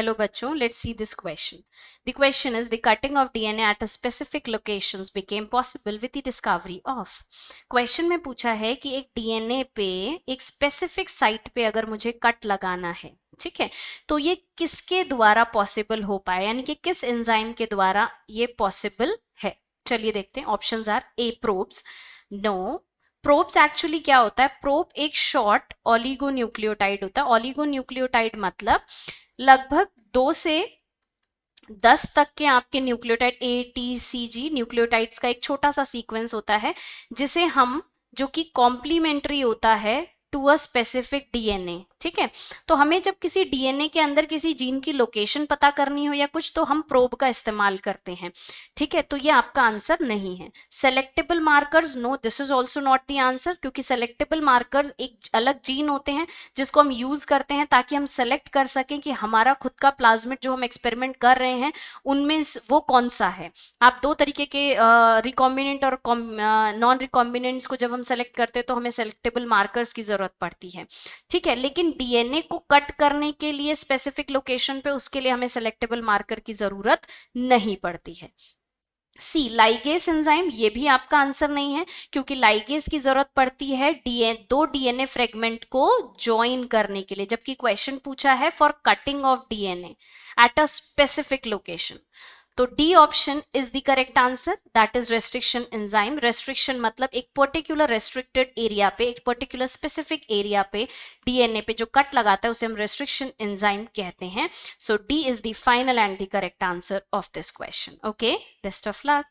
Hello बच्चों, let's see this question. The question is the cutting of DNA at a specific locations became possible with the discovery of. Question में पूछा है कि एक DNA पे एक specific site पे अगर मुझे कट लगाना है, ठीक है, तो ये किसके द्वारा पॉसिबल हो पाए, यानी कि किस एंजाइम के द्वारा ये पॉसिबल है. चलिए देखते हैं. Options are a probes, no. Probes actually क्या होता है? प्रोब एक शॉर्ट ऑलिगोन्यूक्लियोटाइड होता है. ऑलिगोन्यूक्लियोटाइड मतलब लगभग 2 से 10 तक के आपके न्यूक्लियोटाइड ATCG न्यूक्लियोटाइड्स का एक छोटा सा सीक्वेंस होता है जिसे हम, जो कि कॉम्प्लीमेंट्री होता है टू अ स्पेसिफिक डीएनए. ठीक है, तो हमें जब किसी डीएनए के अंदर किसी जीन की लोकेशन पता करनी हो या कुछ, तो हम प्रोब का इस्तेमाल करते हैं. ठीक है, तो ये आपका आंसर नहीं है. Selectable markers, no, this is also not the answer, क्योंकि सेलेक्टेबल मार्कर्स एक अलग जीन होते हैं जिसको हम यूज करते हैं ताकि हम सेलेक्ट कर सकें कि हमारा खुद का प्लाज्मिड जो हम एक्सपेरिमेंट कर रहे हैं उनमें वो कौन सा है. आप दो तरीके के रिकॉम्बिनेंट और नॉन रिकॉम्बिनेंट्स को जब हम सेलेक्ट करते हैं तो हमें सेलेक्टेबल मार्कर्स की जरूरत पड़ती है. ठीक है, लेकिन डीएनए को कट करने के लिए स्पेसिफिक लोकेशन पे, उसके लिए हमें सेलेक्टेबल मार्कर की जरूरत नहीं पड़ती है. सी लाइगेस एंजाइम, ये भी आपका आंसर नहीं है, क्योंकि लाइगेस की जरूरत पड़ती है दो डीएनए फ्रेगमेंट को ज्वाइन करने के लिए, जबकि क्वेश्चन पूछा है for cutting of DNA at a specific location. तो D option is the correct answer, that is restriction enzyme. Restriction मतलब एक पर्टिकुलर रेस्ट्रिक्टेड एरिया पे, एक पर्टिकुलर स्पेसिफिक एरिया पे डीएनए पे जो कट लगाता है उसे हम रेस्ट्रिक्शन एंजाइम कहते हैं. So D is the final and the correct answer of this question. Okay, best of luck.